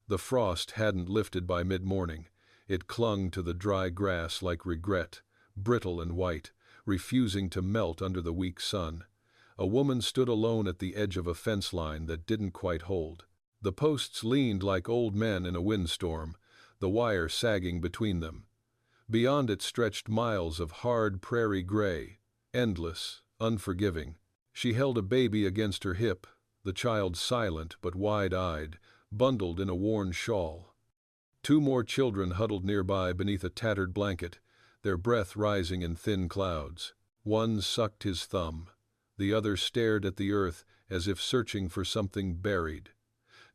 The frost hadn't lifted by mid-morning. It clung to the dry grass like regret, brittle and white, refusing to melt under the weak sun. A woman stood alone at the edge of a fence line that didn't quite hold. The posts leaned like old men in a windstorm, the wire sagging between them. Beyond it stretched miles of hard prairie gray, endless, unforgiving. She held a baby against her hip, the child silent but wide-eyed, bundled in a worn shawl. Two more children huddled nearby beneath a tattered blanket, their breath rising in thin clouds. One sucked his thumb. The other stared at the earth as if searching for something buried.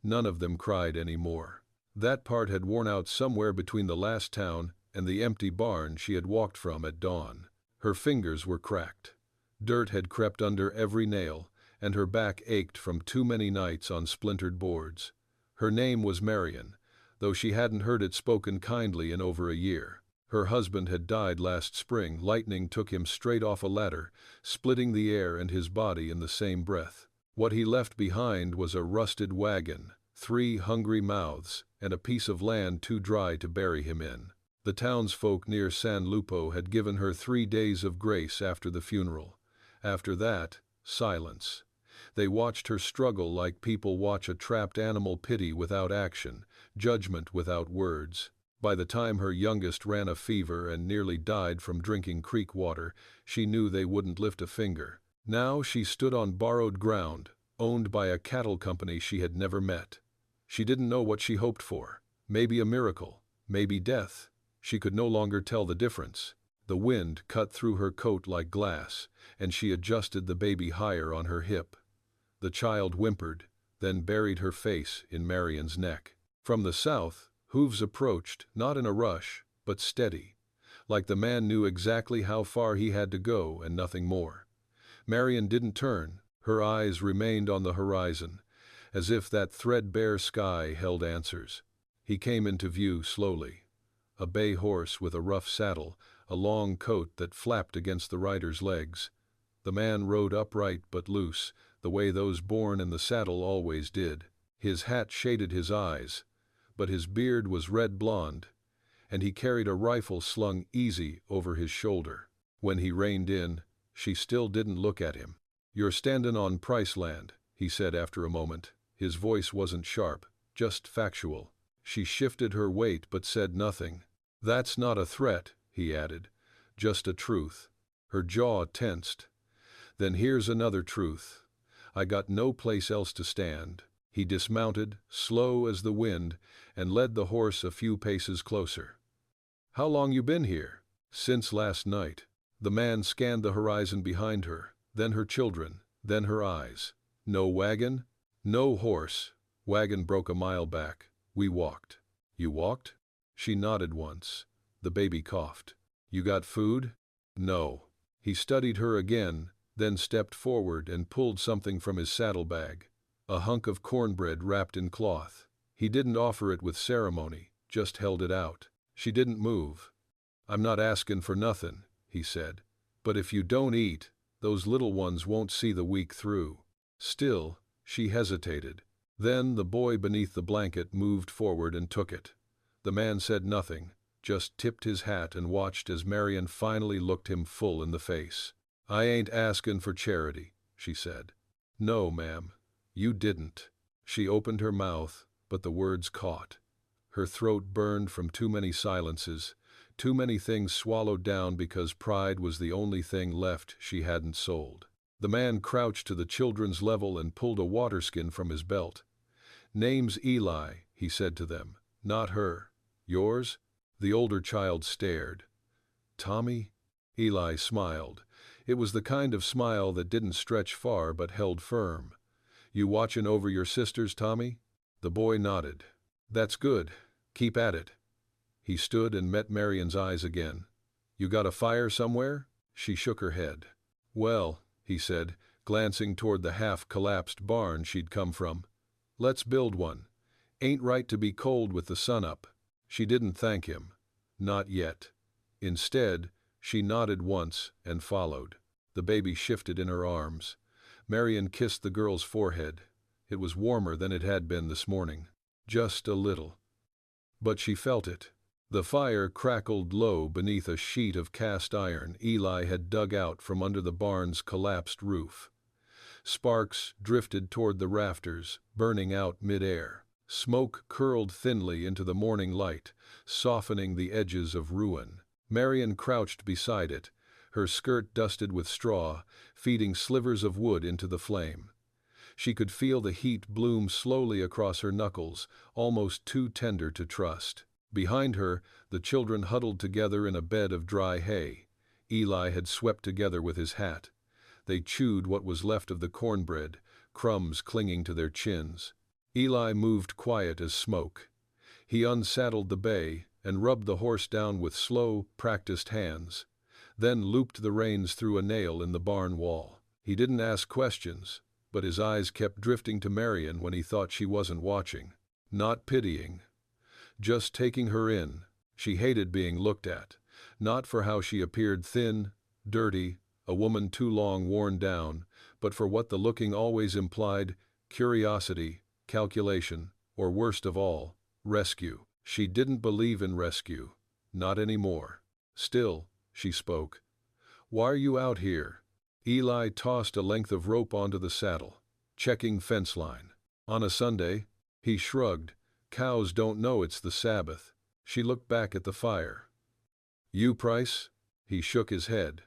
None of them cried anymore. That part had worn out somewhere between the last town and the empty barn she had walked from at dawn. Her fingers were cracked. Dirt had crept under every nail, and her back ached from too many nights on splintered boards. Her name was Marian, though she hadn't heard it spoken kindly in over a year. Her husband had died last spring. Lightning took him straight off a ladder, splitting the air and his body in the same breath. What he left behind was a rusted wagon, 3 hungry mouths, and a piece of land too dry to bury him in. The townsfolk near San Lupo had given her 3 days of grace after the funeral. After that, silence. They watched her struggle like people watch a trapped animal, pity without action, judgment without words. By the time her youngest ran a fever and nearly died from drinking creek water, she knew they wouldn't lift a finger. Now she stood on borrowed ground, owned by a cattle company she had never met. She didn't know what she hoped for. Maybe a miracle, maybe death. She could no longer tell the difference. The wind cut through her coat like glass, and she adjusted the baby higher on her hip. The child whimpered, then buried her face in Marian's neck. From the south, hooves approached, not in a rush, but steady, like the man knew exactly how far he had to go and nothing more. Marian didn't turn. Her eyes remained on the horizon, as if that threadbare sky held answers. He came into view slowly. A bay horse with a rough saddle, a long coat that flapped against the rider's legs. The man rode upright but loose, the way those born in the saddle always did. His hat shaded his eyes, but his beard was red-blonde, and he carried a rifle slung easy over his shoulder. When he reined in, she still didn't look at him. "You're standin' on price land," he said after a moment. His voice wasn't sharp, just factual. She shifted her weight but said nothing. "That's not a threat," he added, "just a truth." Her jaw tensed. "Then here's another truth. I got no place else to stand." He dismounted, slow as the wind, and led the horse a few paces closer. "How long you been here?" "Since last night." The man scanned the horizon behind her, then her children, then her eyes. "No wagon?" "No horse. Wagon broke a mile back. We walked." "You walked?" She nodded once. The baby coughed. "You got food?" "No." He studied her again, then stepped forward and pulled something from his saddlebag. A hunk of cornbread wrapped in cloth. He didn't offer it with ceremony, just held it out. She didn't move. "I'm not askin' for nothin'," he said. "But if you don't eat, those little ones won't see the week through." Still, she hesitated. Then the boy beneath the blanket moved forward and took it. The man said nothing, just tipped his hat and watched as Marian finally looked him full in the face. "I ain't askin' for charity," she said. "No, ma'am, you didn't." She opened her mouth, but the words caught. Her throat burned from too many silences, too many things swallowed down because pride was the only thing left she hadn't sold. The man crouched to the children's level and pulled a waterskin from his belt. "Name's Eli," he said to them, "not her." "Yours?" The older child stared. "Tommy?" Eli smiled. It was the kind of smile that didn't stretch far but held firm. "You watchin' over your sisters, Tommy?" The boy nodded. "That's good. Keep at it." He stood and met Marian's eyes again. "You got a fire somewhere?" She shook her head. "Well," he said, glancing toward the half-collapsed barn she'd come from, "let's build one. Ain't right to be cold with the sun up." She didn't thank him. Not yet. Instead, she nodded once and followed. The baby shifted in her arms. Marian kissed the girl's forehead. It was warmer than it had been this morning. just a little. But she felt it. The fire crackled low beneath a sheet of cast iron Eli had dug out from under the barn's collapsed roof. Sparks drifted toward the rafters, burning out mid-air. Smoke curled thinly into the morning light, softening the edges of ruin. Marian crouched beside it, her skirt dusted with straw, feeding slivers of wood into the flame. She could feel the heat bloom slowly across her knuckles, almost too tender to trust. Behind her, the children huddled together in a bed of dry hay. Eli had swept together with his hat. They chewed what was left of the cornbread, crumbs clinging to their chins. Eli moved quiet as smoke. He unsaddled the bay and rubbed the horse down with slow, practiced hands, then looped the reins through a nail in the barn wall. He didn't ask questions, but his eyes kept drifting to Marian when he thought she wasn't watching. Not pitying, just taking her in. She hated being looked at, not for how she appeared thin, dirty, a woman too long worn down, but for what the looking always implied: curiosity, calculation, or worst of all, rescue. She didn't believe in rescue. Not anymore. Still, she spoke. "Why are you out here?" Eli tossed a length of rope onto the saddle. "Checking fence line." "On a Sunday?" He shrugged. "Cows don't know it's the Sabbath." She looked back at the fire. "You Price?" He shook his head.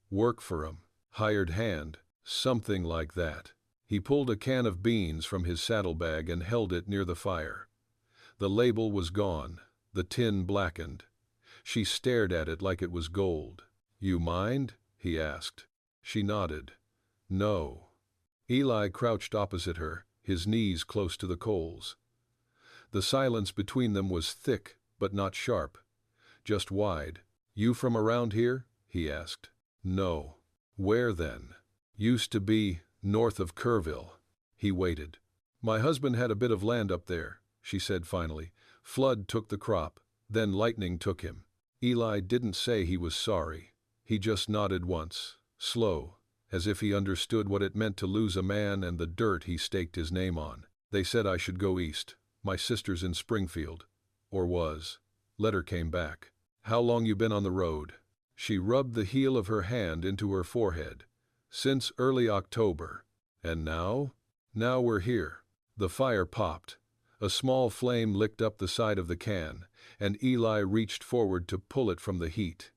"Work for 'em. Hired hand. Something like that." He pulled a can of beans from his saddlebag and held it near the fire. The label was gone, the tin blackened. She stared at it like it was gold. "You mind?" he asked. She nodded. "No." Eli crouched opposite her, his knees close to the coals. The silence between them was thick, but not sharp, just wide. "You from around here?" he asked. "No." "Where then?" "Used to be north of Kerrville." He waited. "My husband had a bit of land up there," she said finally. "Flood took the crop, then lightning took him." Eli didn't say he was sorry. He just nodded once, slow, as if he understood what it meant to lose a man and the dirt he staked his name on. "They said I should go east. My sister's in Springfield. Or was. Letter came back." "How long you been on the road?" She rubbed the heel of her hand into her forehead. "Since early October." "And now?" "Now we're here." The fire popped. A small flame licked up the side of the can, and Eli reached forward to pull it from the heat.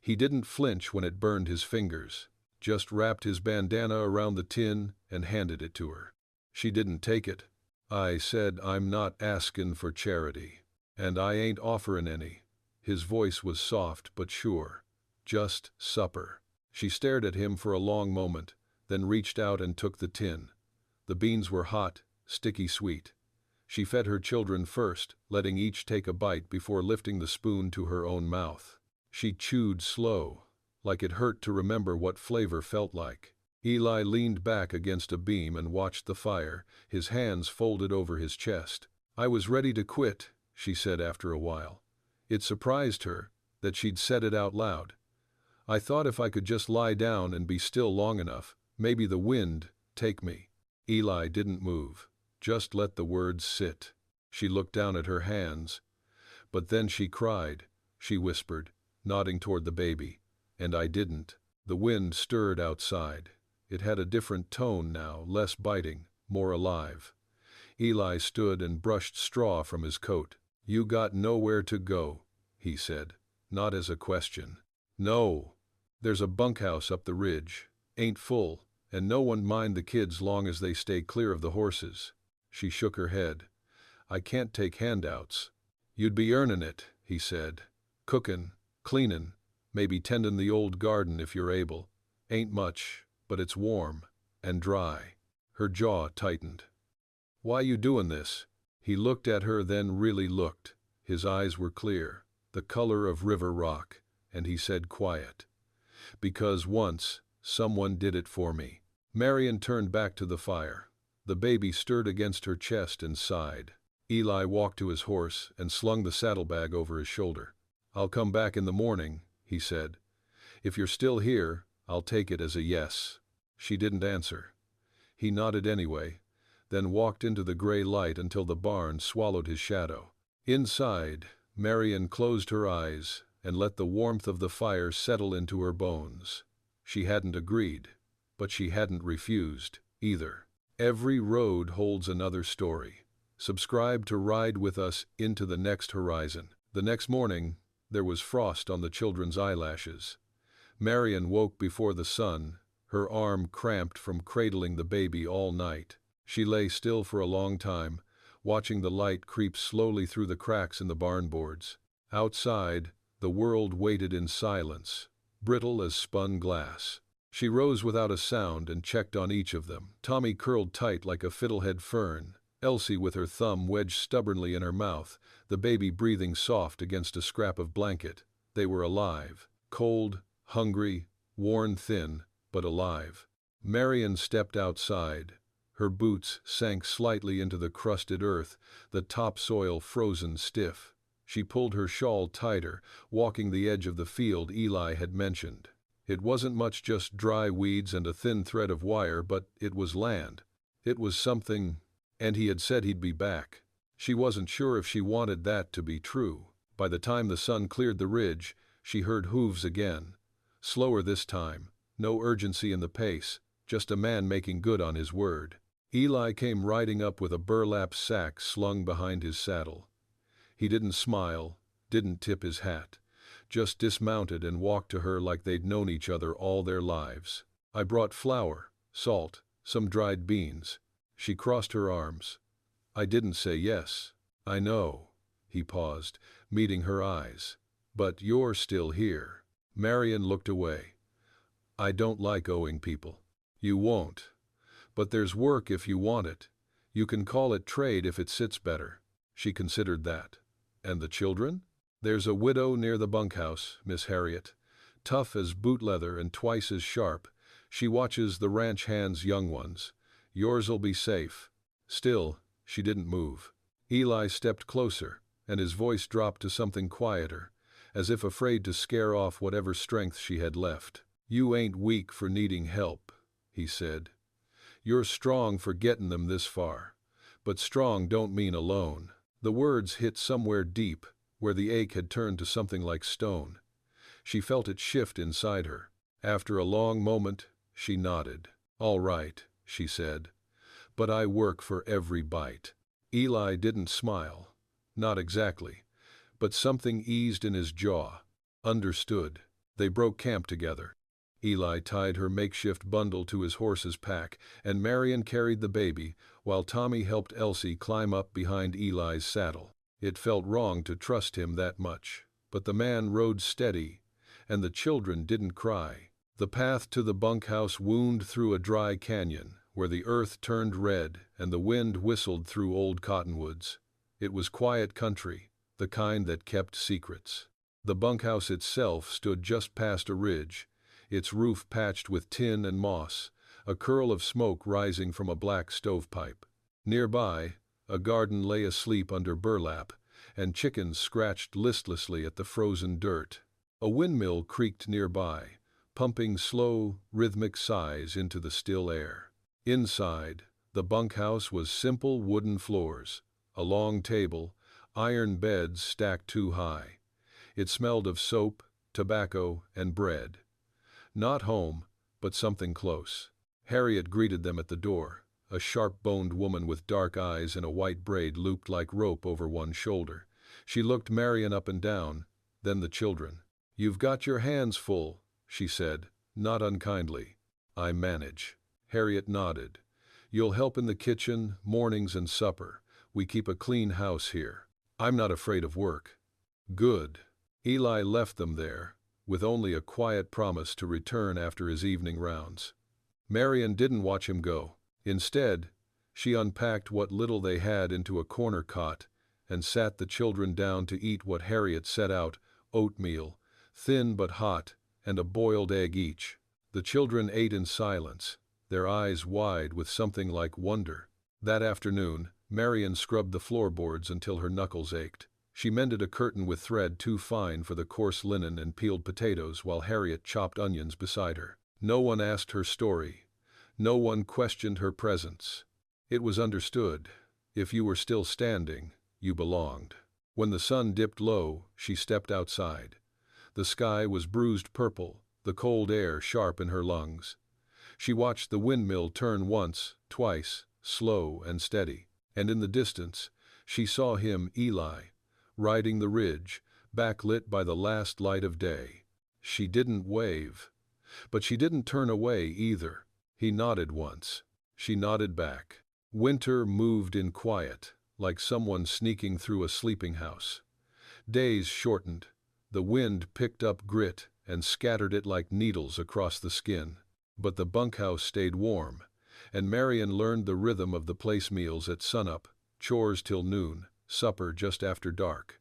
He didn't flinch when it burned his fingers, just wrapped his bandana around the tin and handed it to her. She didn't take it. "I said I'm not askin' for charity. And I ain't offerin' any." His voice was soft but sure. "Just supper." She stared at him for a long moment, then reached out and took the tin. The beans were hot, sticky sweet. She fed her children first, letting each take a bite before lifting the spoon to her own mouth. She chewed slow, like it hurt to remember what flavor felt like. Eli leaned back against a beam and watched the fire, his hands folded over his chest. "I was ready to quit," she said after a while. It surprised her that she'd said it out loud. "I thought if I could just lie down and be still long enough, maybe the wind take me." Eli didn't move, just let the words sit. She looked down at her hands. "But then she cried," she whispered, nodding toward the baby. "And I didn't." The wind stirred outside. It had a different tone now, less biting, more alive. Eli stood and brushed straw from his coat. "You got nowhere to go," he said, not as a question. "No. There's a bunkhouse up the ridge. Ain't full, and no one mind the kids long as they stay clear of the horses." She shook her head. "I can't take handouts." "You'd be earnin' it," he said. "Cookin', cleanin', maybe tendin' the old garden if you're able. Ain't much, but it's warm and dry." Her jaw tightened. "Why you doin' this?" He looked at her, then really looked. His eyes were clear, the color of river rock, and he said quiet, "Because once, someone did it for me." Marian turned back to the fire. The baby stirred against her chest and sighed. Eli walked to his horse and slung the saddlebag over his shoulder. "I'll come back in the morning," he said. "If you're still here, I'll take it as a yes." She didn't answer. He nodded anyway, then walked into the gray light until the barn swallowed his shadow. Inside, Marian closed her eyes and let the warmth of the fire settle into her bones. She hadn't agreed, but she hadn't refused, either. Every road holds another story. Subscribe to ride with us into the next horizon. The next morning, there was frost on the children's eyelashes. Marian woke before the sun, her arm cramped from cradling the baby all night. She lay still for a long time, watching the light creep slowly through the cracks in the barn boards. Outside, the world waited in silence, brittle as spun glass. She rose without a sound and checked on each of them. Tommy curled tight like a fiddlehead fern, Elsie with her thumb wedged stubbornly in her mouth, the baby breathing soft against a scrap of blanket. They were alive, cold, hungry, worn thin, but alive. Marian stepped outside. Her boots sank slightly into the crusted earth, the topsoil frozen stiff. She pulled her shawl tighter, walking the edge of the field Eli had mentioned. It wasn't much, just dry weeds and a thin thread of wire, but it was land. It was something, and he had said he'd be back. She wasn't sure if she wanted that to be true. By the time the sun cleared the ridge, she heard hooves again. Slower this time, no urgency in the pace, just a man making good on his word. Eli came riding up with a burlap sack slung behind his saddle. He didn't smile, didn't tip his hat, just dismounted and walked to her like they'd known each other all their lives. "I brought flour, salt, some dried beans." She crossed her arms. "I didn't say yes." "I know." He paused, meeting her eyes. "But you're still here." Marian looked away. "I don't like owing people." "You won't. But there's work if you want it. You can call it trade if it sits better." She considered that. "And the children?" "There's a widow near the bunkhouse, Miss Harriet. Tough as boot leather and twice as sharp. She watches the ranch hands' young ones. Yours'll be safe." Still, she didn't move. Eli stepped closer, and his voice dropped to something quieter, as if afraid to scare off whatever strength she had left. "You ain't weak for needing help," he said. "You're strong for getting them this far. But strong don't mean alone." The words hit somewhere deep, where the ache had turned to something like stone. She felt it shift inside her. After a long moment, she nodded. "All right," she said. "But I work for every bite." Eli didn't smile. Not exactly. But something eased in his jaw. Understood. They broke camp together. Eli tied her makeshift bundle to his horse's pack, and Marian carried the baby, while Tommy helped Elsie climb up behind Eli's saddle. It felt wrong to trust him that much, but the man rode steady, and the children didn't cry. The path to the bunkhouse wound through a dry canyon, where the earth turned red and the wind whistled through old cottonwoods. It was quiet country, the kind that kept secrets. The bunkhouse itself stood just past a ridge, its roof patched with tin and moss, a curl of smoke rising from a black stovepipe. Nearby, a garden lay asleep under burlap, and chickens scratched listlessly at the frozen dirt. A windmill creaked nearby, pumping slow, rhythmic sighs into the still air. Inside, the bunkhouse was simple wooden floors, a long table, iron beds stacked too high. It smelled of soap, tobacco, and bread. Not home, but something close. Harriet greeted them at the door, a sharp-boned woman with dark eyes and a white braid looped like rope over one shoulder. She looked Marian up and down, then the children. "You've got your hands full," she said, not unkindly. "I manage." Harriet nodded. "You'll help in the kitchen, mornings and supper. We keep a clean house here." "I'm not afraid of work." "Good." Eli left them there, with only a quiet promise to return after his evening rounds. Marian didn't watch him go. Instead, she unpacked what little they had into a corner cot and sat the children down to eat what Harriet set out: oatmeal, thin but hot, and a boiled egg each. The children ate in silence, their eyes wide with something like wonder. That afternoon, Marian scrubbed the floorboards until her knuckles ached. She mended a curtain with thread too fine for the coarse linen and peeled potatoes while Harriet chopped onions beside her. No one asked her story. No one questioned her presence. It was understood. If you were still standing, you belonged. When the sun dipped low, she stepped outside. The sky was bruised purple, the cold air sharp in her lungs. She watched the windmill turn once, twice, slow and steady, and in the distance, she saw him, Eli, riding the ridge, backlit by the last light of day. She didn't wave, but she didn't turn away either. He nodded once. She nodded back. Winter moved in quiet, like someone sneaking through a sleeping house. Days shortened. The wind picked up grit and scattered it like needles across the skin. But the bunkhouse stayed warm, and Marian learned the rhythm of the place meals at sunup, chores till noon, supper just after dark.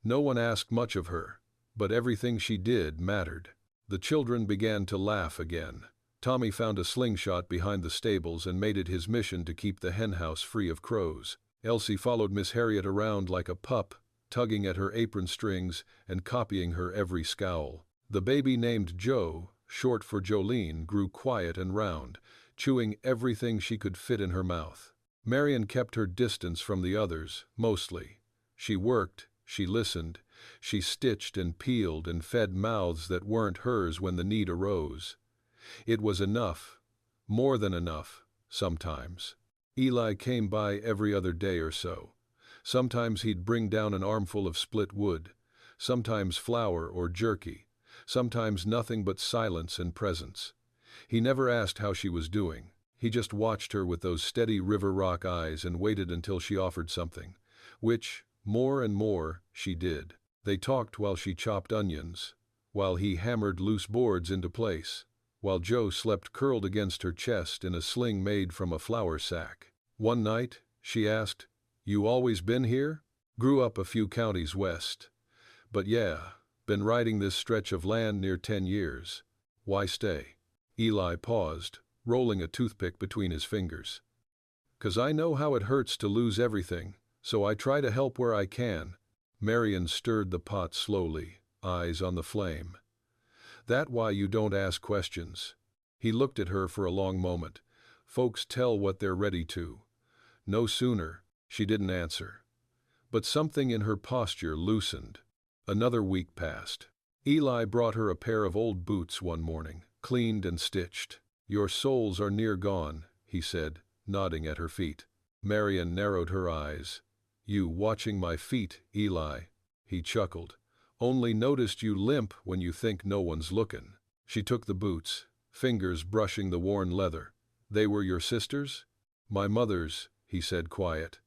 No one asked much of her, but everything she did mattered. The children began to laugh again. Tommy found a slingshot behind the stables and made it his mission to keep the henhouse free of crows. Elsie followed Miss Harriet around like a pup, tugging at her apron strings and copying her every scowl. The baby named Joe, short for Jolene, grew quiet and round, chewing everything she could fit in her mouth. Marian kept her distance from the others, mostly. She worked, she listened, she stitched and peeled and fed mouths that weren't hers when the need arose. It was enough, more than enough, sometimes. Eli came by every other day or so. Sometimes he'd bring down an armful of split wood, sometimes flour or jerky, sometimes nothing but silence and presence. He never asked how she was doing. He just watched her with those steady river rock eyes and waited until she offered something, which, more and more, she did. They talked while she chopped onions, while he hammered loose boards into place, while Joe slept curled against her chest in a sling made from a flour sack. One night, she asked, "You always been here?" "Grew up a few counties west. But yeah, been riding this stretch of land near 10 years. Why stay?" Eli paused, rolling a toothpick between his fingers. "'Cause I know how it hurts to lose everything, so I try to help where I can." Marian stirred the pot slowly, eyes on the flame. "That why you don't ask questions?" He looked at her for a long moment. "Folks tell what they're ready to." No sooner, she didn't answer. But something in her posture loosened. Another week passed. Eli brought her a pair of old boots one morning, cleaned and stitched. "Your soles are near gone," he said, nodding at her feet. Marian narrowed her eyes. "You watching my feet, Eli?" He chuckled. "Only noticed you limp when you think no one's looking." She took the boots, fingers brushing the worn leather. "They were your sister's?" "My mother's," he said quiet.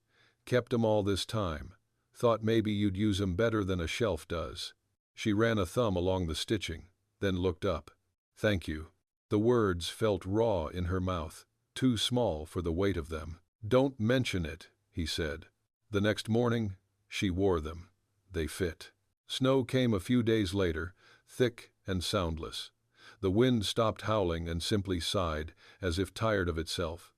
"Kept 'em all this time. Thought maybe you'd use 'em better than a shelf does." She ran a thumb along the stitching, then looked up. "Thank you." The words felt raw in her mouth, too small for the weight of them. "Don't mention it," he said. The next morning, she wore them. They fit. Snow came a few days later, thick and soundless. The wind stopped howling and simply sighed, as if tired of itself.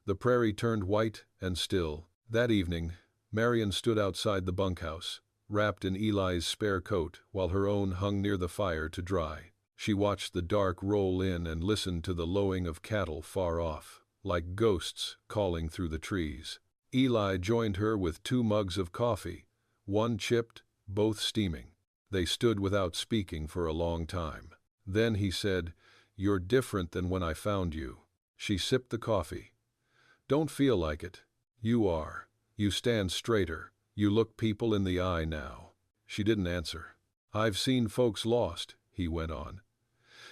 The prairie turned white and still. That evening, Marian stood outside the bunkhouse, wrapped in Eli's spare coat while her own hung near the fire to dry. She watched the dark roll in and listened to the lowing of cattle far off, like ghosts calling through the trees. Eli joined her with 2 mugs of coffee, one chipped, both steaming. They stood without speaking for a long time. Then he said, "You're different than when I found you." She sipped the coffee. "Don't feel like it. You are. You stand straighter. You look people in the eye now." She didn't answer. "I've seen folks lost," he went on.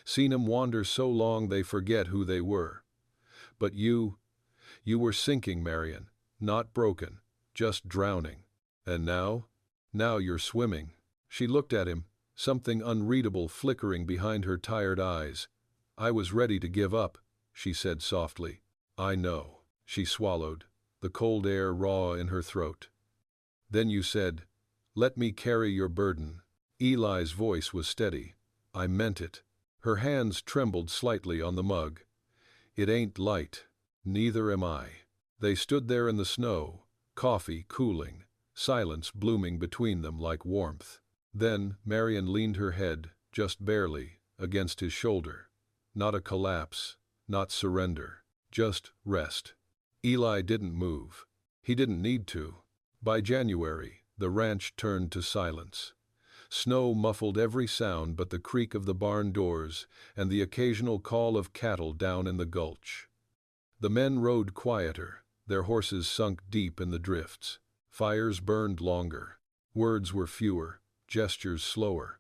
"Seen 'em wander so long they forget who they were. But you were sinking, Marian, not broken, just drowning. And now you're swimming." She looked at him, something unreadable flickering behind her tired eyes. "I was ready to give up," she said softly. "I know." She swallowed, the cold air raw in her throat. "Then you said, 'Let me carry your burden.'" Eli's voice was steady. "I meant it." Her hands trembled slightly on the mug. "It ain't light. Neither am I." They stood there in the snow, coffee cooling, silence blooming between them like warmth. Then Marian leaned her head, just barely, against his shoulder. Not a collapse, not surrender, just rest. Eli didn't move. He didn't need to. By January, the ranch turned to silence. Snow muffled every sound but the creak of the barn doors and the occasional call of cattle down in the gulch. The men rode quieter, their horses sunk deep in the drifts. Fires burned longer. Words were fewer, gestures slower.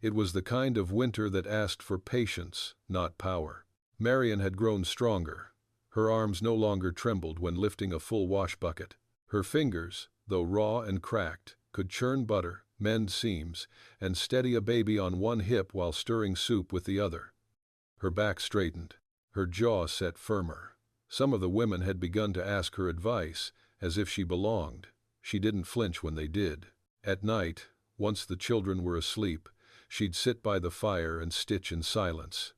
It was the kind of winter that asked for patience, not power. Marian had grown stronger. Her arms no longer trembled when lifting a full wash bucket. Her fingers, though raw and cracked, could churn butter, mend seams, and steady a baby on one hip while stirring soup with the other. Her back straightened. Her jaw set firmer. Some of the women had begun to ask her advice, as if she belonged. She didn't flinch when they did. At night, once the children were asleep, she'd sit by the fire and stitch in silence.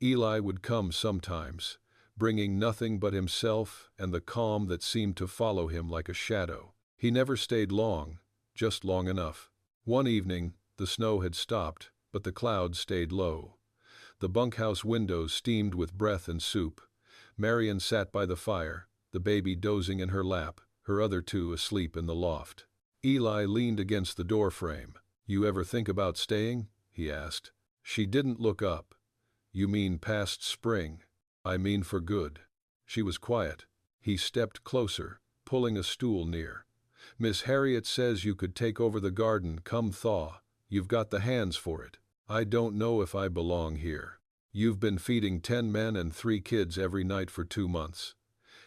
Eli would come sometimes, bringing nothing but himself and the calm that seemed to follow him like a shadow. He never stayed long, just long enough. One evening, the snow had stopped, but the clouds stayed low. The bunkhouse windows steamed with breath and soup. Marian sat by the fire, the baby dozing in her lap, her other two asleep in the loft. Eli leaned against the doorframe. "You ever think about staying?" he asked. She didn't look up. "You mean past spring?" "I mean for good." She was quiet. He stepped closer, pulling a stool near. "Miss Harriet says you could take over the garden come thaw. You've got the hands for it. I don't know if I belong here. You've been feeding 10 men and 3 kids every night for 2 months.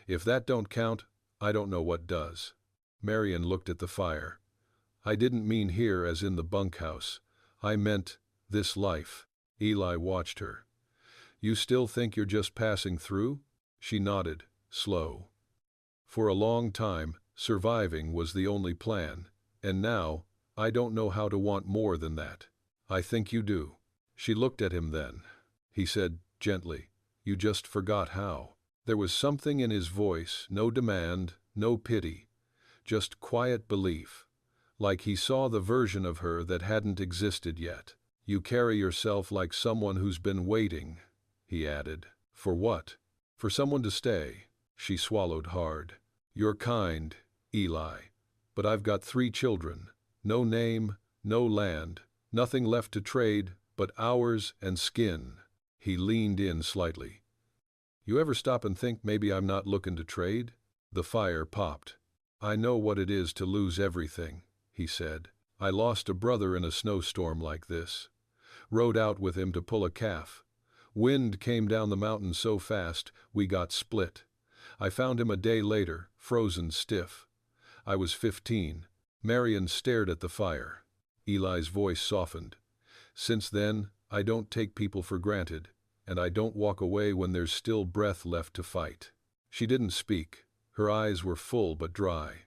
If that don't count, I don't know what does." Marian looked at the fire. "I didn't mean here as in the bunkhouse. I meant this life." Eli watched her. "You still think you're just passing through?" She nodded, slow. "For a long time, surviving was the only plan, and now, I don't know how to want more than that." "I think you do." She looked at him then. He said, gently, "You just forgot how." There was something in his voice, no demand, no pity, just quiet belief, like he saw the version of her that hadn't existed yet. "You carry yourself like someone who's been waiting," he added. "For what?" "For someone to stay." She swallowed hard. "You're kind, Eli, but I've got 3 children, no name, no land, nothing left to trade but hours and skin." He leaned in slightly. "You ever stop and think maybe I'm not looking to trade?" The fire popped. "I know what it is to lose everything," he said. "I lost a brother in a snowstorm like this. Rode out with him to pull a calf. Wind came down the mountain so fast, we got split. I found him a day later, frozen stiff. I was 15. Marian stared at the fire. Eli's voice softened. "Since then, I don't take people for granted, and I don't walk away when there's still breath left to fight." She didn't speak. Her eyes were full but dry.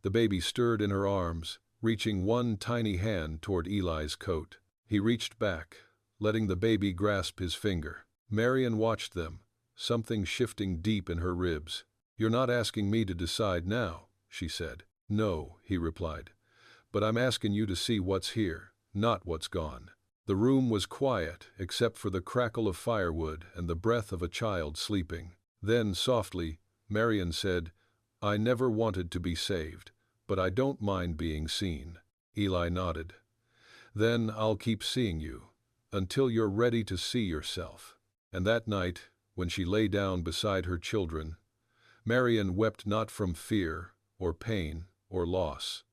The baby stirred in her arms, reaching one tiny hand toward Eli's coat. He reached back, letting the baby grasp his finger. Marian watched them, something shifting deep in her ribs. "You're not asking me to decide now," she said. "No," he replied. "But I'm asking you to see what's here, not what's gone." The room was quiet except for the crackle of firewood and the breath of a child sleeping. Then, softly, Marian said, "I never wanted to be saved, but I don't mind being seen." Eli nodded. "Then I'll keep seeing you, until you're ready to see yourself." And that night, when she lay down beside her children, Marian wept not from fear, or pain, or loss,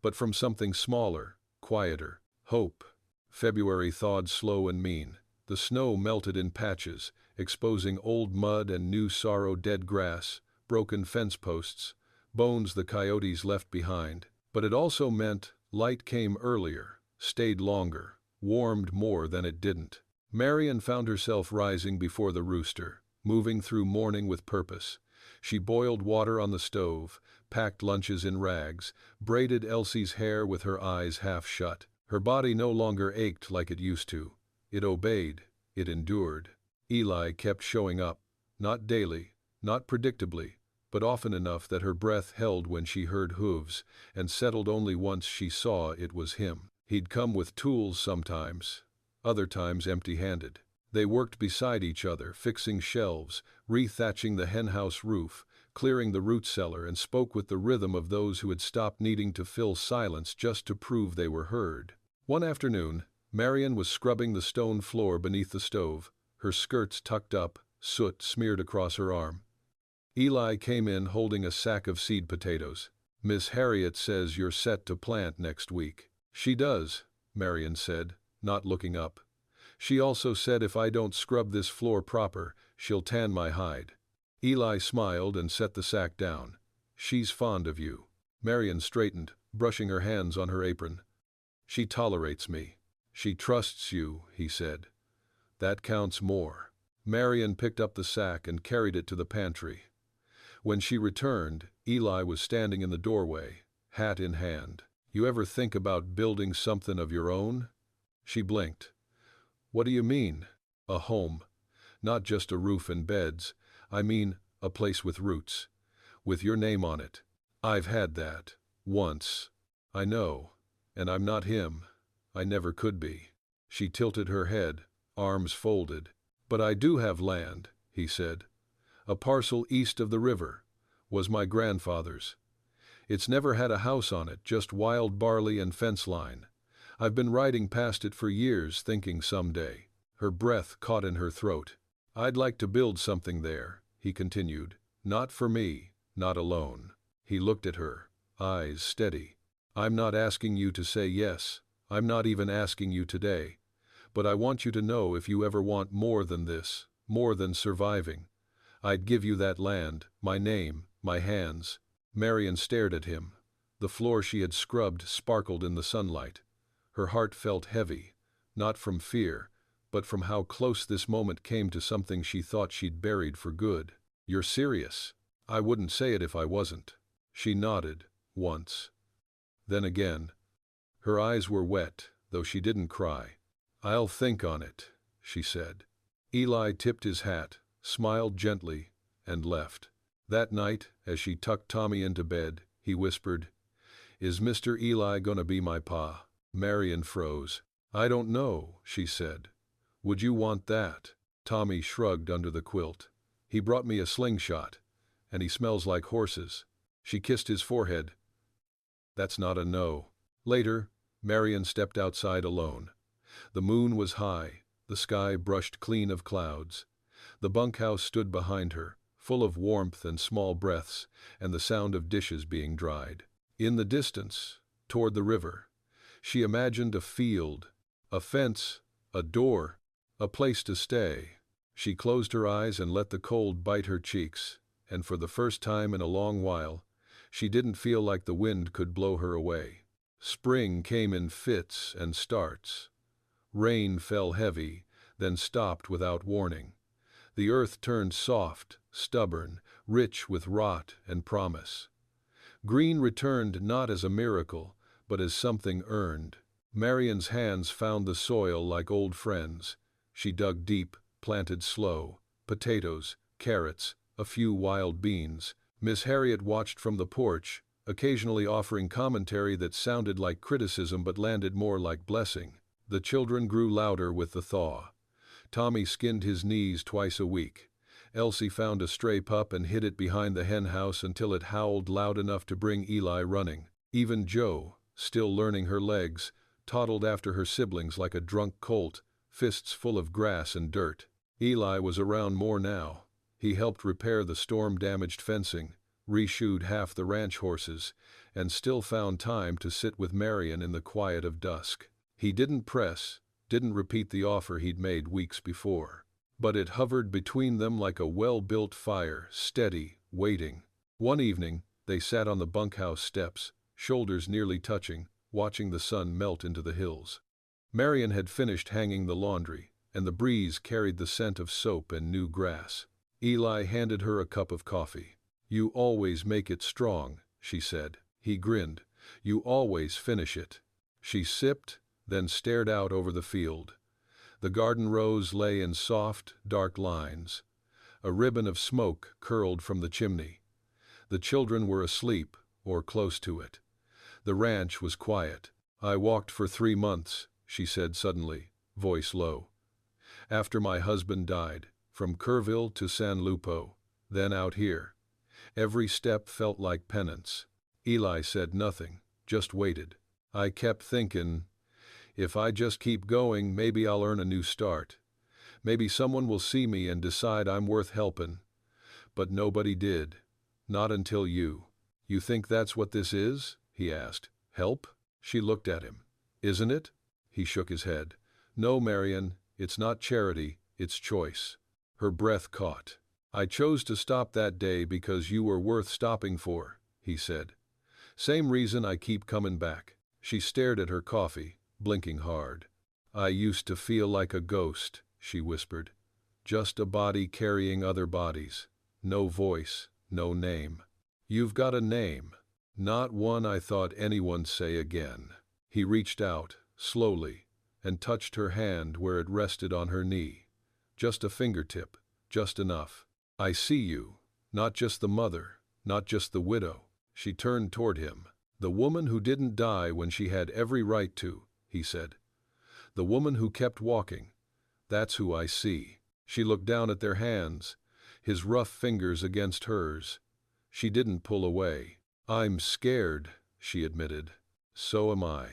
but from something smaller, quieter, hope. February thawed slow and mean. The snow melted in patches, exposing old mud and new sorrow, dead grass, broken fence posts, bones the coyotes left behind. But it also meant light came earlier, stayed longer, warmed more than it didn't. Marian found herself rising before the rooster, moving through morning with purpose. She boiled water on the stove, packed lunches in rags, braided Elsie's hair with her eyes half shut. Her body no longer ached like it used to. It obeyed, it endured. Eli kept showing up, not daily, not predictably, but often enough that her breath held when she heard hooves, and settled only once she saw it was him. He'd come with tools sometimes, other times empty-handed. They worked beside each other, fixing shelves, rethatching the henhouse roof, clearing the root cellar, and spoke with the rhythm of those who had stopped needing to fill silence just to prove they were heard. One afternoon, Marian was scrubbing the stone floor beneath the stove, her skirts tucked up, soot smeared across her arm. Eli came in holding a sack of seed potatoes. "Miss Harriet says you're set to plant next week." "She does," Marian said, not looking up. "She also said if I don't scrub this floor proper, she'll tan my hide." Eli smiled and set the sack down. "She's fond of you." Marian straightened, brushing her hands on her apron. "She tolerates me. She trusts you," he said. "That counts more." Marian picked up the sack and carried it to the pantry. When she returned, Eli was standing in the doorway, hat in hand. "You ever think about building something of your own?" She blinked. "What do you mean?" "A home. Not just a roof and beds. I mean a place with roots. With your name on it. I've had that. Once. I know. And I'm not him. I never could be." She tilted her head, arms folded. "But I do have land," he said. "A parcel east of the river. Was my grandfather's. It's never had a house on it, just wild barley and fence line. I've been riding past it for years, thinking someday." Her breath caught in her throat. "I'd like to build something there," he continued. "Not for me, not alone." He looked at her, eyes steady. "I'm not asking you to say yes. I'm not even asking you today. But I want you to know if you ever want more than this, more than surviving, I'd give you that land, my name, my hands." Marian stared at him. The floor she had scrubbed sparkled in the sunlight. Her heart felt heavy, not from fear, but from how close this moment came to something she thought she'd buried for good. "You're serious?" "I wouldn't say it if I wasn't." She nodded, once. Then again. Her eyes were wet, though she didn't cry. "I'll think on it," she said. Eli tipped his hat, smiled gently, and left. That night, as she tucked Tommy into bed, he whispered, "Is Mr. Eli gonna be my pa?" Marian froze. "I don't know," she said. "Would you want that?" Tommy shrugged under the quilt. "He brought me a slingshot, and he smells like horses." She kissed his forehead. "That's not a no." Later, Marian stepped outside alone. The moon was high, the sky brushed clean of clouds. The bunkhouse stood behind her, full of warmth and small breaths, and the sound of dishes being dried. In the distance, toward the river, she imagined a field, a fence, a door, a place to stay. She closed her eyes and let the cold bite her cheeks, and for the first time in a long while, she didn't feel like the wind could blow her away. Spring came in fits and starts. Rain fell heavy, then stopped without warning. The earth turned soft, stubborn, rich with rot and promise. Green returned not as a miracle, but as something earned. Marian's hands found the soil like old friends. She dug deep, planted slow, potatoes, carrots, a few wild beans. Miss Harriet watched from the porch, occasionally offering commentary that sounded like criticism but landed more like blessing. The children grew louder with the thaw. Tommy skinned his knees twice a week. Elsie found a stray pup and hid it behind the hen house until it howled loud enough to bring Eli running. Even Jo, still learning her legs, toddled after her siblings like a drunk colt, fists full of grass and dirt. Eli was around more now. He helped repair the storm-damaged fencing, reshoed half the ranch horses, and still found time to sit with Marian in the quiet of dusk. He didn't press, didn't repeat the offer he'd made weeks before. But it hovered between them like a well-built fire, steady, waiting. One evening, they sat on the bunkhouse steps, shoulders nearly touching, watching the sun melt into the hills. Marian had finished hanging the laundry, and the breeze carried the scent of soap and new grass. Eli handed her a cup of coffee. "You always make it strong," she said. He grinned. "You always finish it." She sipped, then stared out over the field. The garden rows lay in soft, dark lines. A ribbon of smoke curled from the chimney. The children were asleep, or close to it. The ranch was quiet. "I walked for 3 months," she said suddenly, voice low. "After my husband died, from Kerrville to San Lupo, then out here. Every step felt like penance. Eli said nothing, just waited. I kept thinking, if I just keep going, maybe I'll earn a new start. Maybe someone will see me and decide I'm worth helping. But nobody did. Not until you. You think that's what this is? He asked. Help? She looked at him. Isn't it? He shook his head. No, Marian, it's not charity, it's choice. Her breath caught. I chose to stop that day because you were worth stopping for, he said. Same reason I keep coming back. She stared at her coffee, blinking hard. I used to feel like a ghost, she whispered. Just a body carrying other bodies. No voice, no name. You've got a name. Not one I thought anyone'd say again. He reached out, slowly, and touched her hand where it rested on her knee. Just a fingertip, just enough. I see you. Not just the mother, not just the widow. She turned toward him. The woman who didn't die when she had every right to, he said. The woman who kept walking. That's who I see. She looked down at their hands, his rough fingers against hers. She didn't pull away. I'm scared, she admitted. So am I.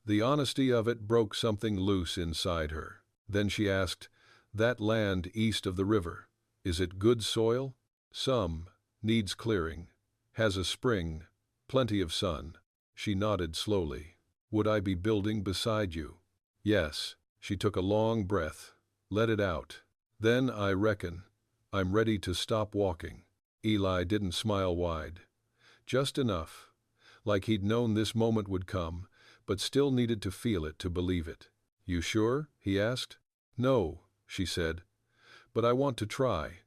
The honesty of it broke something loose inside her. Then she asked, that land east of the river, is it good soil? Some. Needs clearing. Has a spring. Plenty of sun. She nodded slowly. Would I be building beside you? Yes. She took a long breath. Let it out. Then I reckon I'm ready to stop walking. Eli didn't smile wide. Just enough. Like he'd known this moment would come, but still needed to feel it to believe it. You sure? He asked. No, she said. But I want to try.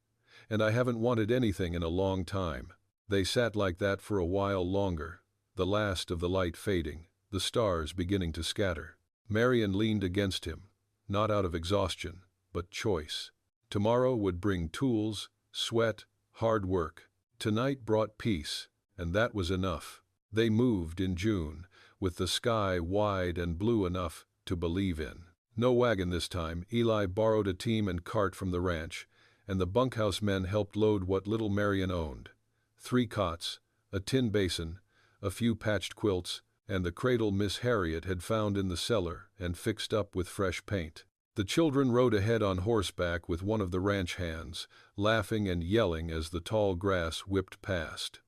And I haven't wanted anything in a long time. They sat like that for a while longer, the last of the light fading, the stars beginning to scatter. Marian leaned against him, not out of exhaustion, but choice. Tomorrow would bring tools, sweat, hard work. Tonight brought peace, and that was enough. They moved in June, with the sky wide and blue enough to believe in. No wagon this time. Eli borrowed a team and cart from the ranch, and the bunkhouse men helped load what little Marian owned. 3 cots, a tin basin, a few patched quilts, and the cradle Miss Harriet had found in the cellar and fixed up with fresh paint. The children rode ahead on horseback with one of the ranch hands, laughing and yelling as the tall grass whipped past.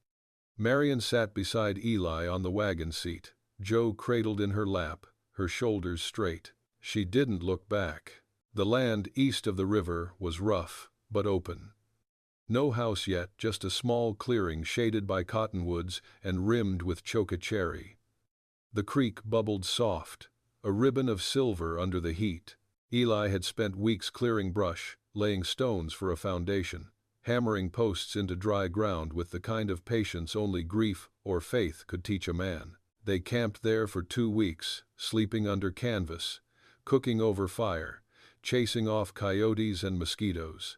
Marian sat beside Eli on the wagon seat, Joe cradled in her lap, her shoulders straight. She didn't look back. The land east of the river was rough, but open. No house yet, just a small clearing shaded by cottonwoods and rimmed with chokecherry. The creek bubbled soft, a ribbon of silver under the heat. Eli had spent weeks clearing brush, laying stones for a foundation, hammering posts into dry ground with the kind of patience only grief or faith could teach a man. They camped there for 2 weeks, sleeping under canvas, cooking over fire, chasing off coyotes and mosquitoes.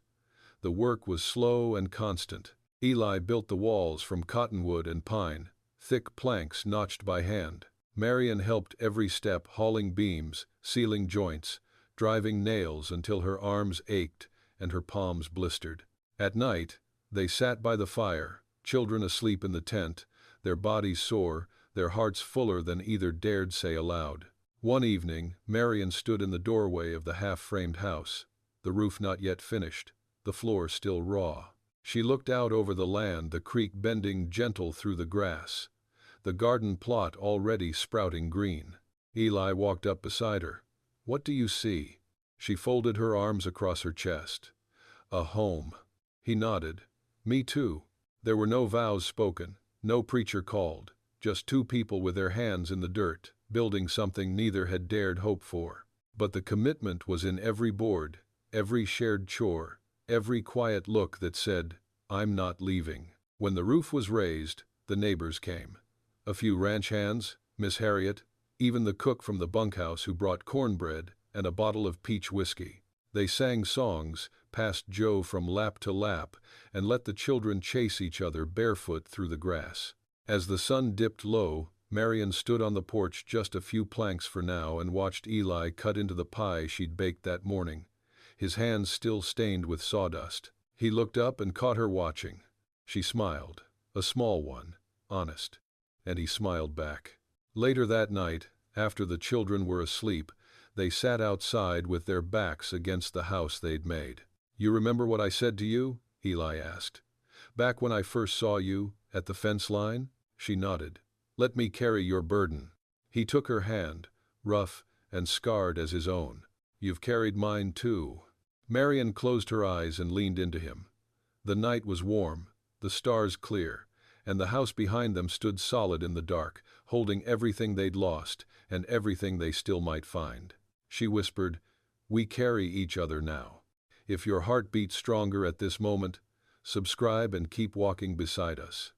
The work was slow and constant. Eli built the walls from cottonwood and pine, thick planks notched by hand. Marian helped every step, hauling beams, sealing joints, driving nails until her arms ached and her palms blistered. At night, they sat by the fire, children asleep in the tent, their bodies sore, their hearts fuller than either dared say aloud. One evening, Marian stood in the doorway of the half-framed house, the roof not yet finished, the floor still raw. She looked out over the land, the creek bending gentle through the grass, the garden plot already sprouting green. Eli walked up beside her. What do you see? She folded her arms across her chest. A home. He nodded. Me too. There were no vows spoken, no preacher called, just 2 people with their hands in the dirt, building something neither had dared hope for. But the commitment was in every board, every shared chore, every quiet look that said, I'm not leaving. When the roof was raised, the neighbors came. A few ranch hands, Miss Harriet, even the cook from the bunkhouse who brought cornbread and a bottle of peach whiskey. They sang songs, passed Joe from lap to lap, and let the children chase each other barefoot through the grass. As the sun dipped low, Marian stood on the porch just a few planks for now and watched Eli cut into the pie she'd baked that morning, his hands still stained with sawdust. He looked up and caught her watching. She smiled. A small one, honest. And he smiled back. Later that night, after the children were asleep, they sat outside with their backs against the house they'd made. "You remember what I said to you?" Eli asked. "Back when I first saw you, at the fence line?" She nodded. "Let me carry your burden." He took her hand, rough and scarred as his own. "You've carried mine too." Marian closed her eyes and leaned into him. The night was warm, the stars clear, and the house behind them stood solid in the dark, holding everything they'd lost and everything they still might find. She whispered, "We carry each other now. If your heart beats stronger at this moment, subscribe and keep walking beside us."